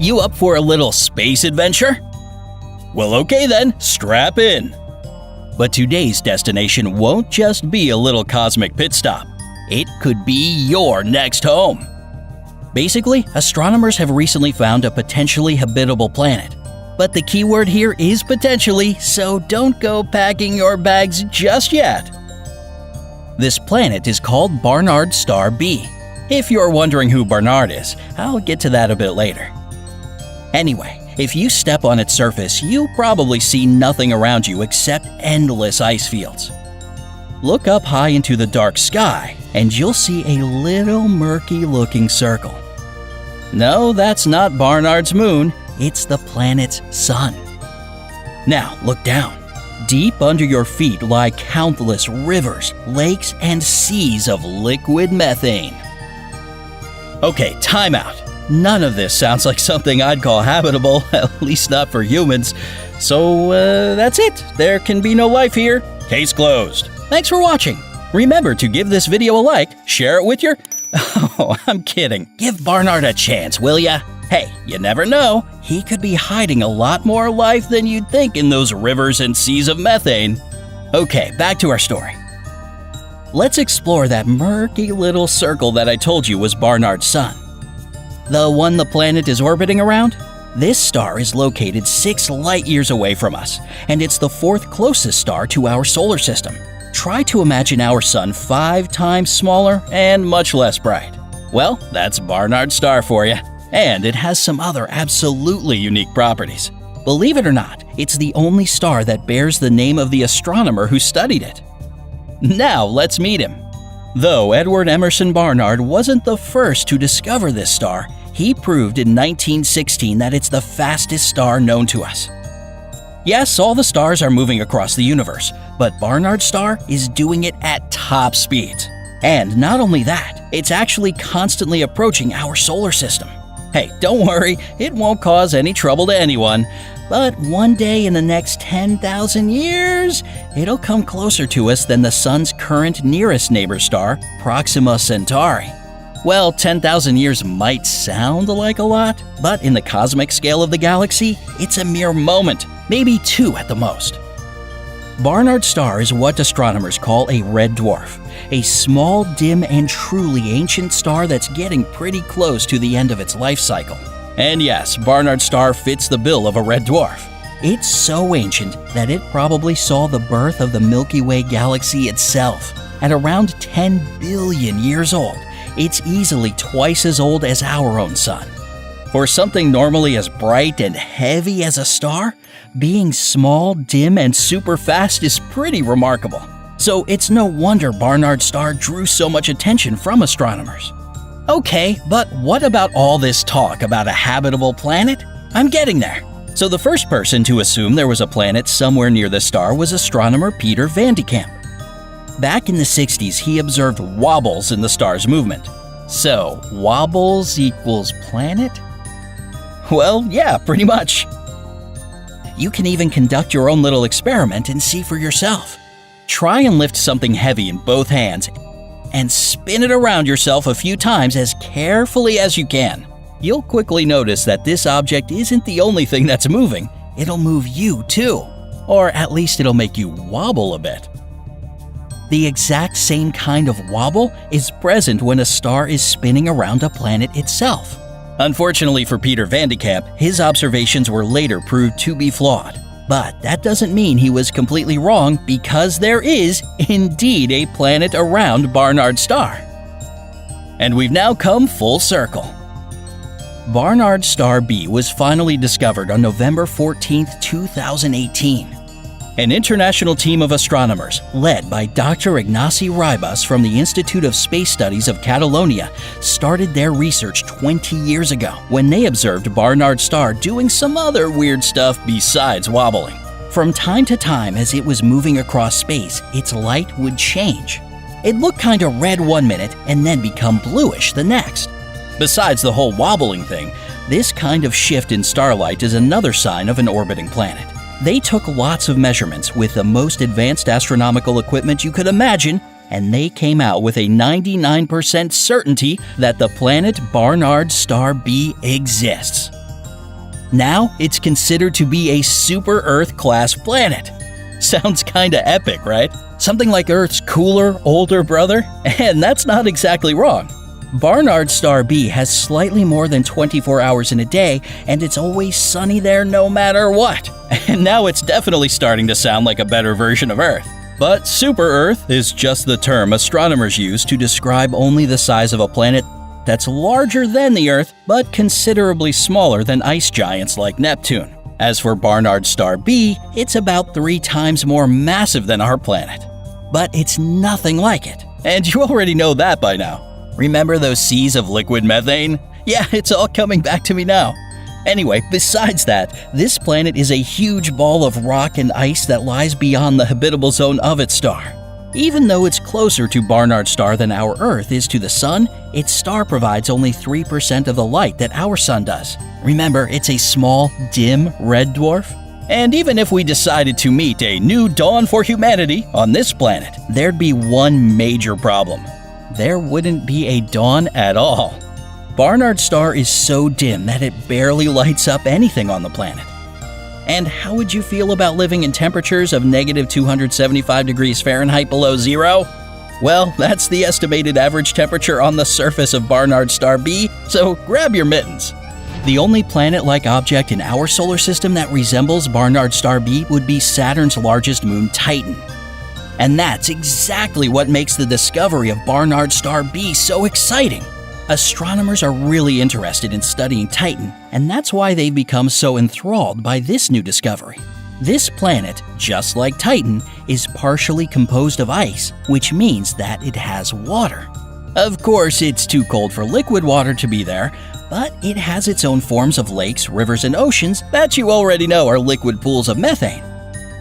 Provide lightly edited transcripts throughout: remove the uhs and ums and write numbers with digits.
You up for a little space adventure? Well, okay then, strap in. But today's destination won't just be a little cosmic pit stop. It could be your next home. Basically, astronomers have recently found a potentially habitable planet. But the key word here is potentially, so don't go packing your bags just yet. This planet is called Barnard Star B. If you're wondering who Barnard is, I'll get to that a bit later. Anyway, if you step on its surface, you'll probably see nothing around you except endless ice fields. Look up high into the dark sky, and you'll see a little murky-looking circle. No, that's not Barnard's moon. It's the planet's sun. Now, look down. Deep under your feet lie countless rivers, lakes, and seas of liquid methane. Okay, time out. None of this sounds like something I'd call habitable, at least not for humans. So, that's it. There can be no life here. Case closed. Thanks for watching. Remember to give this video a like, share it with your... Oh, I'm kidding. Give Barnard a chance, will ya? Hey, you never know. He could be hiding a lot more life than you'd think in those rivers and seas of methane. Okay, back to our story. Let's explore that murky little circle that I told you was Barnard's sun. The one the planet is orbiting around? This star is located 6 light-years away from us, and it's the 4th closest star to our solar system. Try to imagine our sun 5 times smaller and much less bright. Well, that's Barnard's star for you. And it has some other absolutely unique properties. Believe it or not, it's the only star that bears the name of the astronomer who studied it. Now let's meet him. Though Edward Emerson Barnard wasn't the first to discover this star, he proved in 1916 that it's the fastest star known to us. Yes, all the stars are moving across the universe, but Barnard's star is doing it at top speeds. And not only that, it's actually constantly approaching our solar system. Hey, don't worry, it won't cause any trouble to anyone. But one day in the next 10,000 years, it'll come closer to us than the Sun's current nearest neighbor star, Proxima Centauri. Well, 10,000 years might sound like a lot, but in the cosmic scale of the galaxy, it's a mere moment, maybe 2 at the most. Barnard's star is what astronomers call a red dwarf, a small, dim, and truly ancient star that's getting pretty close to the end of its life cycle. And yes, Barnard's star fits the bill of a red dwarf. It's so ancient that it probably saw the birth of the Milky Way galaxy itself. At around 10 billion years old, it's easily twice as old as our own sun. For something normally as bright and heavy as a star, being small, dim, and super fast is pretty remarkable. So it's no wonder Barnard's star drew so much attention from astronomers. Okay, but what about all this talk about a habitable planet? I'm getting there. So the first person to assume there was a planet somewhere near the star was astronomer Peter Van de Kamp. Back in the 60s, he observed wobbles in the star's movement. So, wobbles equals planet? Well, yeah, pretty much. You can even conduct your own little experiment and see for yourself. Try and lift something heavy in both hands and spin it around yourself a few times as carefully as you can. You'll quickly notice that this object isn't the only thing that's moving. It'll move you too. Or at least it'll make you wobble a bit. The exact same kind of wobble is present when a star is spinning around a planet itself. Unfortunately for Peter Van de Kamp, his observations were later proved to be flawed. But that doesn't mean he was completely wrong, because there is indeed a planet around Barnard's star. And we've now come full circle. Barnard Star B was finally discovered on November 14, 2018. An international team of astronomers, led by Dr. Ignacy Ribas from the Institute of Space Studies of Catalonia, started their research 20 years ago when they observed Barnard's star doing some other weird stuff besides wobbling. From time to time, as it was moving across space, its light would change. It looked kind of red one minute and then become bluish the next. Besides the whole wobbling thing, this kind of shift in starlight is another sign of an orbiting planet. They took lots of measurements with the most advanced astronomical equipment you could imagine, and they came out with a 99% certainty that the planet Barnard Star B exists. Now it's considered to be a super Earth-class planet. Sounds kinda epic, right? Something like Earth's cooler, older brother? And that's not exactly wrong. Barnard star B has slightly more than 24 hours in a day, and it's always sunny there no matter what. And now it's definitely starting to sound like a better version of Earth. But super Earth is just the term astronomers use to describe only the size of a planet that's larger than the Earth, but considerably smaller than ice giants like Neptune. As for Barnard star B, it's about 3 times more massive than our planet. But it's nothing like it. And you already know that by now. Remember those seas of liquid methane? Yeah, it's all coming back to me now. Anyway, besides that, this planet is a huge ball of rock and ice that lies beyond the habitable zone of its star. Even though it's closer to Barnard star than our Earth is to the Sun, its star provides only 3% of the light that our Sun does. Remember, it's a small, dim red dwarf. And even if we decided to meet a new dawn for humanity on this planet, there'd be one major problem. There wouldn't be a dawn at all. Barnard star is so dim that it barely lights up anything on the planet. And how would you feel about living in temperatures of negative 275 degrees Fahrenheit below zero? Well, that's the estimated average temperature on the surface of Barnard star B, so grab your mittens. The only planet-like object in our solar system that resembles Barnard star B would be Saturn's largest moon, Titan. And that's exactly what makes the discovery of Barnard star B so exciting. Astronomers are really interested in studying Titan, and that's why they've become so enthralled by this new discovery. This planet, just like Titan, is partially composed of ice, which means that it has water. Of course, it's too cold for liquid water to be there, but it has its own forms of lakes, rivers, and oceans that you already know are liquid pools of methane.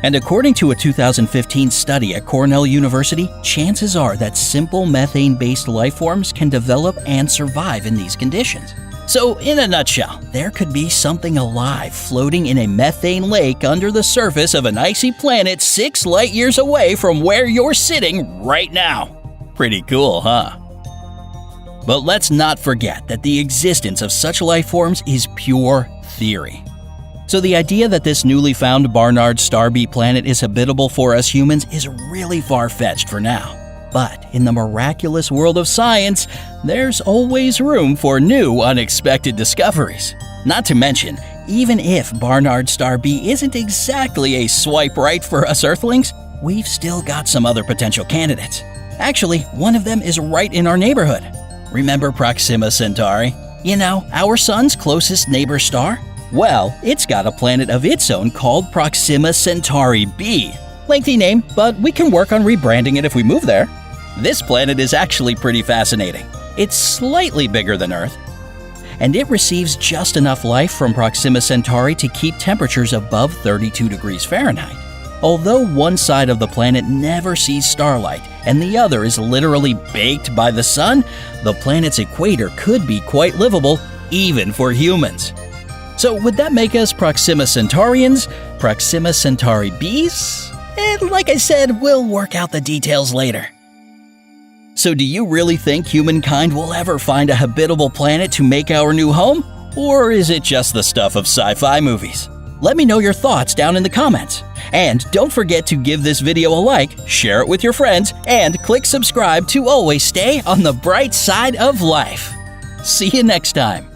And according to a 2015 study at Cornell University, chances are that simple methane-based life forms can develop and survive in these conditions. So, in a nutshell, there could be something alive floating in a methane lake under the surface of an icy planet 6 light-years away from where you're sitting right now. Pretty cool, huh? But let's not forget that the existence of such life forms is pure theory. So the idea that this newly found Barnard star B planet is habitable for us humans is really far-fetched for now. But in the miraculous world of science, there's always room for new, unexpected discoveries. Not to mention, even if Barnard star B isn't exactly a swipe right for us Earthlings, we've still got some other potential candidates. Actually, one of them is right in our neighborhood. Remember Proxima Centauri? You know, our Sun's closest neighbor star? Well, it's got a planet of its own called Proxima Centauri b. Lengthy name, but we can work on rebranding it if we move there. This planet is actually pretty fascinating. It's slightly bigger than Earth, and it receives just enough light from Proxima Centauri to keep temperatures above 32 degrees Fahrenheit. Although one side of the planet never sees starlight and the other is literally baked by the sun, the planet's equator could be quite livable even for humans. So would that make us Proxima Centaurians, Proxima Centauri Bs? And like I said, we'll work out the details later. So do you really think humankind will ever find a habitable planet to make our new home? Or is it just the stuff of sci-fi movies? Let me know your thoughts down in the comments. And don't forget to give this video a like, share it with your friends, and click subscribe to always stay on the bright side of life. See you next time.